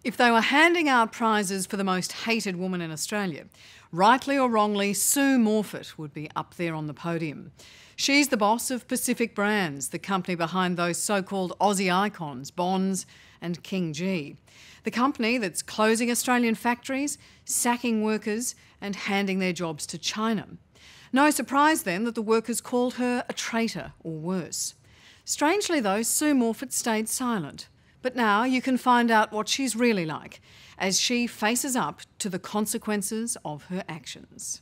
If they were handing out prizes for the most hated woman in Australia, rightly or wrongly, Sue Morphet would be up there on the podium. She's the boss of Pacific Brands, the company behind those so-called Aussie icons, Bonds and King G. The company that's closing Australian factories, sacking workers and handing their jobs to China. No surprise then that the workers called her a traitor or worse. Strangely though, Sue Morphet stayed silent. But now you can find out what she's really like as she faces up to the consequences of her actions.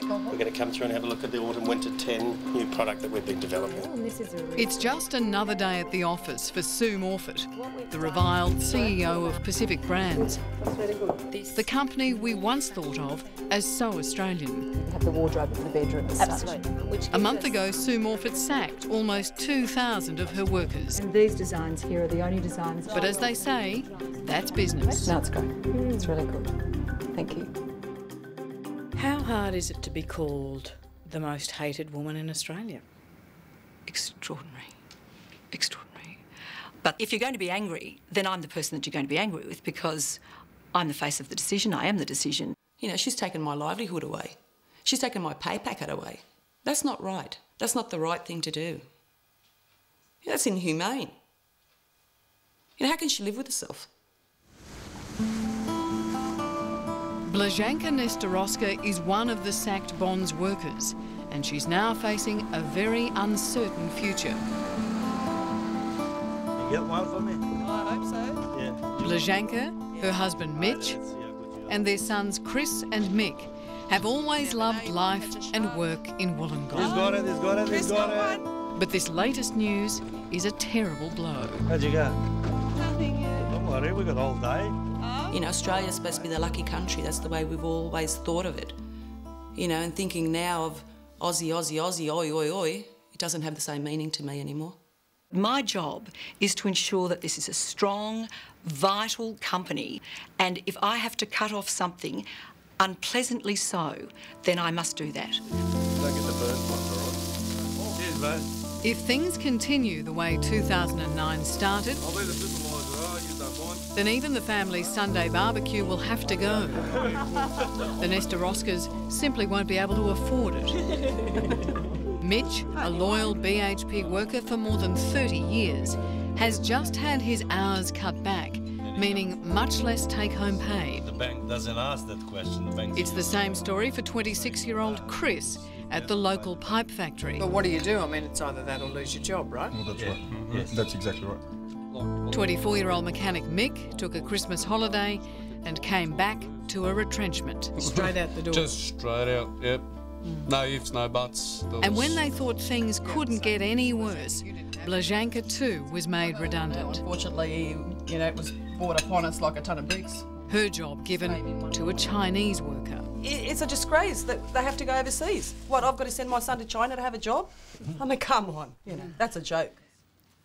We're going to come through and have a look at the Autumn-Winter 10 new product that we've been developing. It's just another day at the office for Sue Morphet, the reviled CEO of Pacific Brands, the company we once thought of as so Australian. We have the wardrobe for the bedroom as Absolutely. such. A month ago, Sue Morphet sacked almost 2,000 of her workers. And these designs here are the only designs. But as they say, that's business. No, it's great. It's really good. Thank you. How hard is it to be called the most hated woman in Australia? Extraordinary. Extraordinary. But if you're going to be angry, then I'm the person that you're going to be angry with because I'm the face of the decision. I am the decision. You know, she's taken my livelihood away. She's taken my pay packet away. That's not right. That's not the right thing to do. That's inhumane. You know, how can she live with herself? Blazhanka Nestoroska is one of the sacked Bonds workers, and she's now facing a very uncertain future. You get one for me? I hope so. Yeah. Blazhanka, her husband Mitch, and their sons Chris and Mick have always loved life and work in Wollongong. He's got it, he's got it, he's got it. But this latest news is a terrible blow. How'd you go? Nothing yet. Don't worry, we've got all day. You know, Australia's supposed to be the lucky country. That's the way we've always thought of it. You know, and thinking now of Aussie, Aussie, Aussie, oi, oi, oi, it doesn't have the same meaning to me anymore. My job is to ensure that this is a strong, vital company, and if I have to cut off something, unpleasantly so, then I must do that. Don't get the first one, all right? Cheers, mate. If things continue the way 2009 started, I'll leave the supermarket, all right? You don't mind? then even the family's Sunday barbecue will have to go. The Nestoroskas simply won't be able to afford it. Mitch, a loyal BHP worker for more than 30 years, has just had his hours cut back, meaning much less take-home pay. The bank doesn't ask that question. The bank. It's the same story for 26-year-old Chris at the local pipe factory. But what do you do? I mean, it's either that or lose your job, right? Well, that's right. Yes. That's exactly right. 24-year-old mechanic Mick took a Christmas holiday and came back to a retrenchment. Straight out the door. Just straight out, yep. No ifs, no buts. And when they thought things couldn't get any worse, Blazhanka too was made redundant. Unfortunately, you know, it was brought upon us like a ton of bricks. Her job given to a Chinese worker. It's a disgrace that they have to go overseas. What, I've got to send my son to China to have a job? I mean, come on, you know, that's a joke.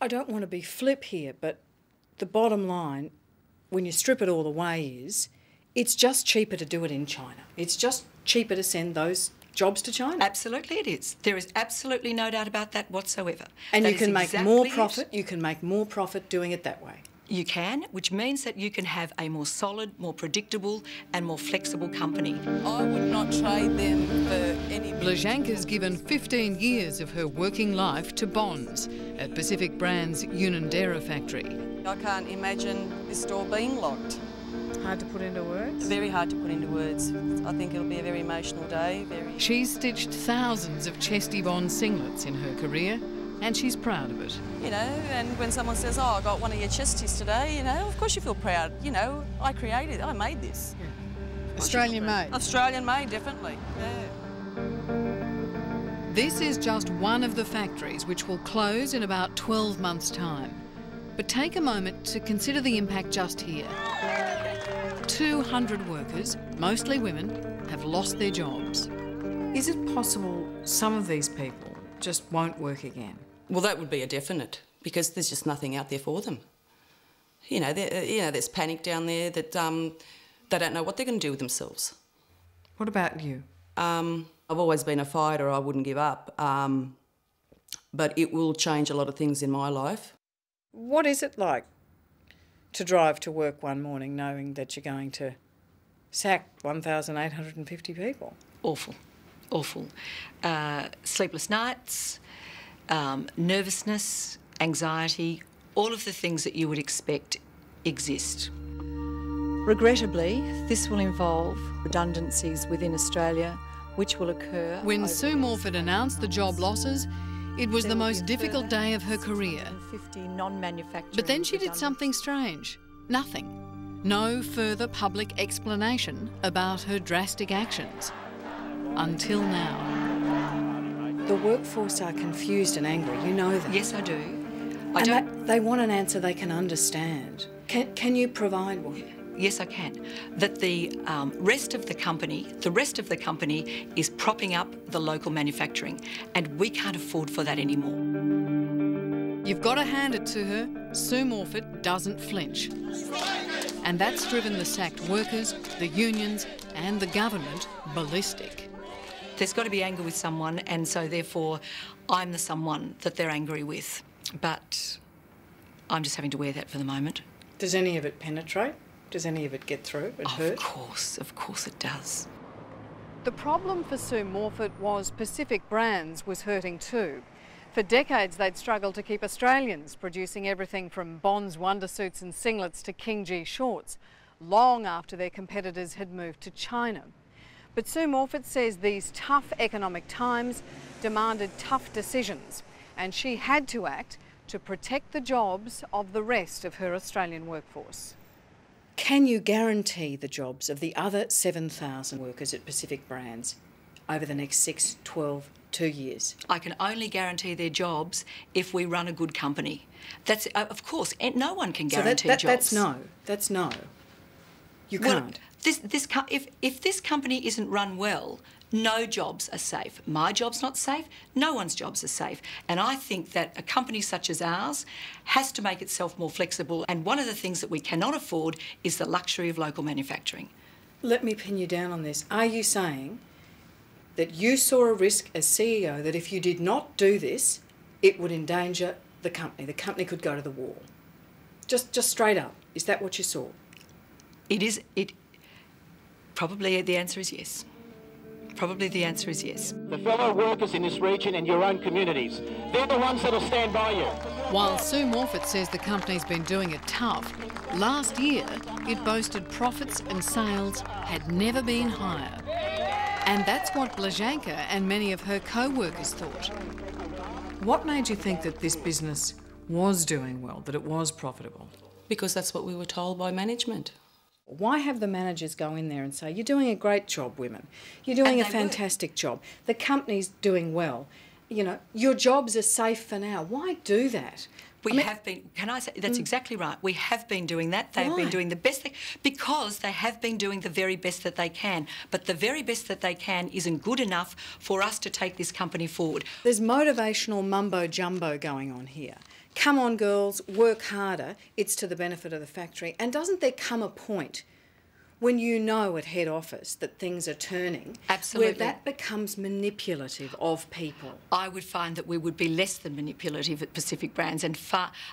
I don't want to be flip here, but the bottom line, when you strip it all away, is it's just cheaper to do it in China. It's just cheaper to send those jobs to China. Absolutely it is. There is absolutely no doubt about that whatsoever. And That you can is make exactly more it. profit. You can make more profit doing it that way. You can, which means that you can have a more solid, more predictable and more flexible company. I would not trade them for any... Blazhanka's given 15 years of her working life to Bonds at Pacific Brands' Unanderra factory. I can't imagine this store being locked. Hard to put into words. Very hard to put into words. I think it'll be a very emotional day. She's stitched thousands of Chesty Bond singlets in her career, and she's proud of it. You know, and when someone says, oh, I got one of your chesties today, you know, of course you feel proud. You know, I created it, I made this. Yeah. Australian made. Australian made, definitely, yeah. This is just one of the factories which will close in about 12 months' time. But take a moment to consider the impact just here. 200 workers, mostly women, have lost their jobs. Is it possible some of these people just won't work again? Well, that would be a definite, because there's just nothing out there for them. You know, there's panic down there that they don't know what they're going to do with themselves. What about you? I've always been a fighter. I wouldn't give up. But it will change a lot of things in my life. What is it like to drive to work one morning knowing that you're going to sack 1,850 people? Awful, awful. Sleepless nights, nervousness, anxiety, all of the things that you would expect exist. Regrettably, this will involve redundancies within Australia, which will occur. When Sue Morphet announced the job losses, it was the most difficult day of her career. But then she did something strange. Nothing. No further public explanation about her drastic actions. Until now. The workforce are confused and angry, you know that. Yes, I do. They want an answer they can understand. Can you provide one? Yes, I can. That the rest of the company is propping up the local manufacturing, and we can't afford for that anymore. You've got to hand it to her. Sue Morphet doesn't flinch. And that's driven the sacked workers, the unions and the government ballistic. There's got to be anger with someone, and so therefore I'm the someone that they're angry with. But I'm just having to wear that for the moment. Does any of it penetrate? Does any of it get through and hurt? Of course it does. The problem for Sue Morphet was Pacific Brands was hurting too. For decades they'd struggled to keep Australians producing everything from Bonds wondersuits and singlets to King G shorts, long after their competitors had moved to China. But Sue Morphet says these tough economic times demanded tough decisions, and she had to act to protect the jobs of the rest of her Australian workforce. Can you guarantee the jobs of the other 7,000 workers at Pacific Brands over the next 6, 12, 2 years? I can only guarantee their jobs if we run a good company. That's, of course, no one can guarantee jobs. That's no. You can't. If this company isn't run well, no jobs are safe. My job's not safe, no one's jobs are safe. And I think that a company such as ours has to make itself more flexible, and one of the things that we cannot afford is the luxury of local manufacturing. Let me pin you down on this. Are you saying that you saw a risk as CEO that if you did not do this, it would endanger the company? The company could go to the wall. Just straight up. Is that what you saw? Probably the answer is yes. Probably the answer is yes. The fellow workers in this region and your own communities, they're the ones that'll stand by you. While Sue Morphet says the company's been doing it tough, last year it boasted profits and sales had never been higher. And that's what Blazhanka and many of her co-workers thought. What made you think that this business was doing well, that it was profitable? Because that's what we were told by management. Why have the managers go in there and say, you're doing a great job, women. You're doing a fantastic job. The company's doing well. You know, your jobs are safe for now. Why do that? Can I say, that's exactly right. We have been doing that. They've been doing the best because they have been doing the very best that they can. But the very best that they can isn't good enough for us to take this company forward. There's motivational mumbo-jumbo going on here. Come on, girls, work harder. It's to the benefit of the factory. And doesn't there come a point when you know at head office that things are turning, absolutely, where that becomes manipulative of people? I would find that we would be less than manipulative at Pacific Brands, and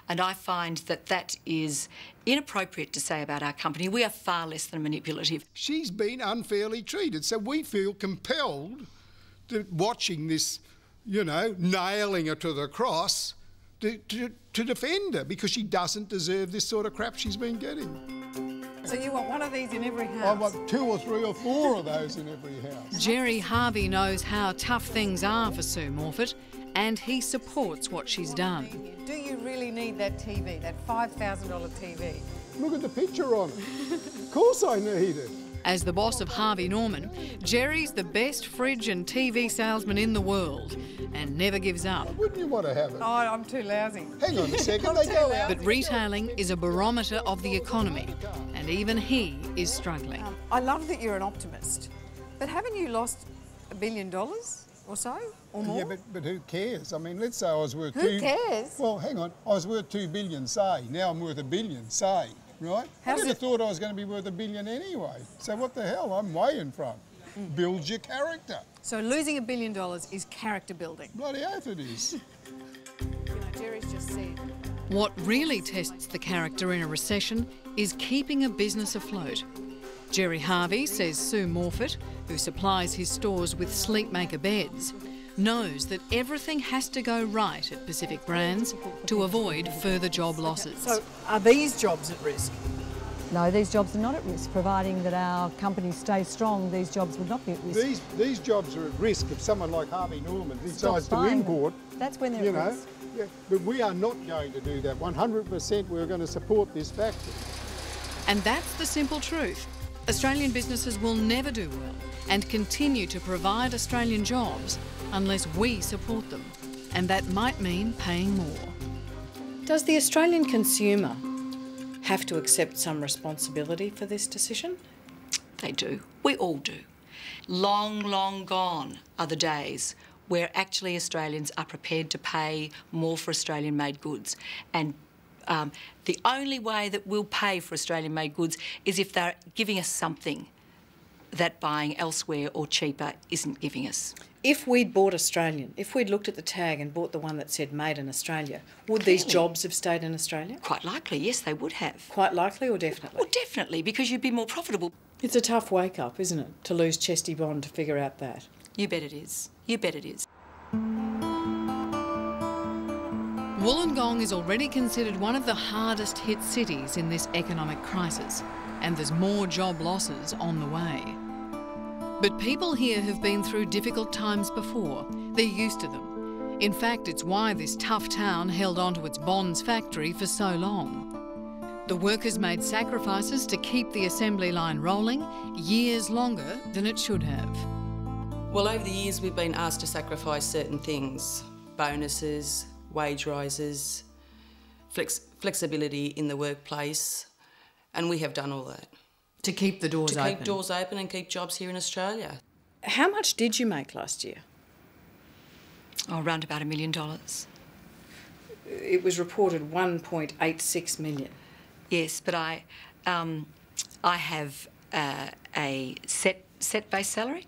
I find that that is inappropriate to say about our company. We are far less than manipulative. She's been unfairly treated, so we feel compelled to watching this, you know, nailing her to the cross, to defend her, because she doesn't deserve this sort of crap she's been getting. So you want one of these in every house? I want 2 or 3 or 4 of those in every house. Jerry Harvey knows how tough things are for Sue Morphet, and he supports what she's done. Do you really need that TV, that $5,000 TV? Look at the picture on it. Of course I need it. As the boss of Harvey Norman, Jerry's the best fridge and TV salesman in the world and never gives up. Wouldn't you want to have it? Oh, I'm too lousy. Hang on a second, they go out. But retailing is a barometer of the economy, and even he is struggling. I love that you're an optimist, but haven't you lost $1 billion or so, or more? Yeah, but who cares? I mean, let's say I was worth Who cares? Well, hang on, I was worth 2 billion, say. Now I'm worth $1 billion, say. Right? I never thought I was going to be worth $1 billion anyway. So what the hell? I'm way in front. Build your character. So losing $1 billion is character building. Bloody oath it is. You know, Jerry's just said What really tests the character in a recession is keeping a business afloat. Jerry Harvey says Sue Morphet, who supplies his stores with Sleepmaker beds, knows that everything has to go right at Pacific Brands to avoid further job losses. So are these jobs at risk? No, these jobs are not at risk. Providing that our companies stay strong, these jobs would not be at risk. These jobs are at risk if someone like Harvey Norman decides to import. That's when they're at risk. Yeah, but we are not going to do that. 100% we're going to support this factory. And that's the simple truth. Australian businesses will never do well and continue to provide Australian jobs unless we support them. And that might mean paying more. Does the Australian consumer have to accept some responsibility for this decision? They do. We all do. Long, long gone are the days where actually Australians are prepared to pay more for Australian-made goods. And the only way that we'll pay for Australian-made goods is if they're giving us something that buying elsewhere or cheaper isn't giving us. If we'd bought Australian, if we'd looked at the tag and bought the one that said made in Australia, would these jobs have stayed in Australia? Quite likely, yes, they would have. Quite likely or definitely? Well, definitely, because you'd be more profitable. It's a tough wake-up, isn't it, to lose Chesty Bond to figure out that? You bet it is. You bet it is. Wollongong is already considered one of the hardest hit cities in this economic crisis, and there's more job losses on the way. But people here have been through difficult times before. They're used to them. In fact, it's why this tough town held on to its Bonds factory for so long. The workers made sacrifices to keep the assembly line rolling years longer than it should have. Well, over the years we've been asked to sacrifice certain things, bonuses, wage rises, flexibility in the workplace, and we have done all that. To keep the doors open? To keep doors open and keep jobs here in Australia. How much did you make last year? Oh, around about $1 million. It was reported 1.86 million. Yes, but I have a set base salary,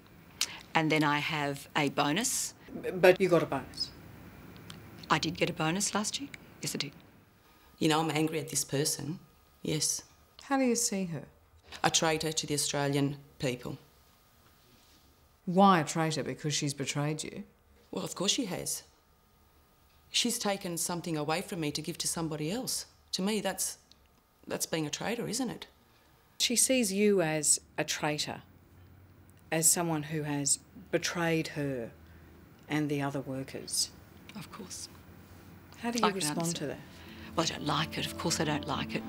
and then I have a bonus. But you got a bonus? I did get a bonus last year. Yes, I did. You know, I'm angry at this person, yes. How do you see her? A traitor to the Australian people. Why a traitor? Because she's betrayed you? Well, of course she has. She's taken something away from me to give to somebody else. To me, that's being a traitor, isn't it? She sees you as a traitor, as someone who has betrayed her and the other workers. Of course. How do you respond to that? Well, I don't like it. Of course I don't like it.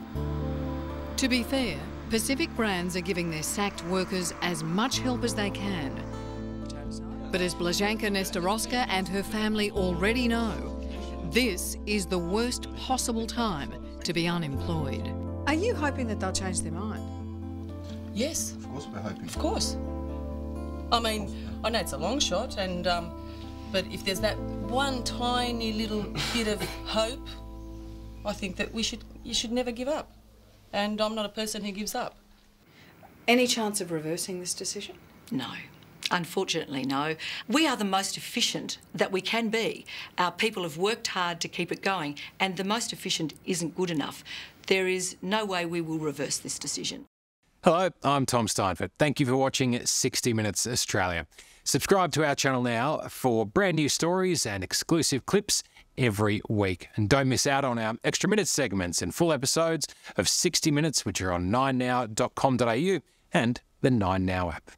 To be fair, Pacific Brands are giving their sacked workers as much help as they can. But as Blaženka Nestoroska and her family already know, this is the worst possible time to be unemployed. Are you hoping that they'll change their mind? Yes. Of course we're hoping. Of course. I mean, I know it's a long shot, and but if there's that one tiny little bit of hope, I think that you should never give up. And I'm not a person who gives up. Any chance of reversing this decision? No. Unfortunately, no. We are the most efficient that we can be. Our people have worked hard to keep it going, and the most efficient isn't good enough. There is no way we will reverse this decision. Hello, I'm Tom Steinfort. Thank you for watching 60 Minutes Australia. Subscribe to our channel now for brand new stories and exclusive clips every week. And don't miss out on our extra minutes segments and full episodes of 60 Minutes, which are on 9now.com.au and the 9Now app.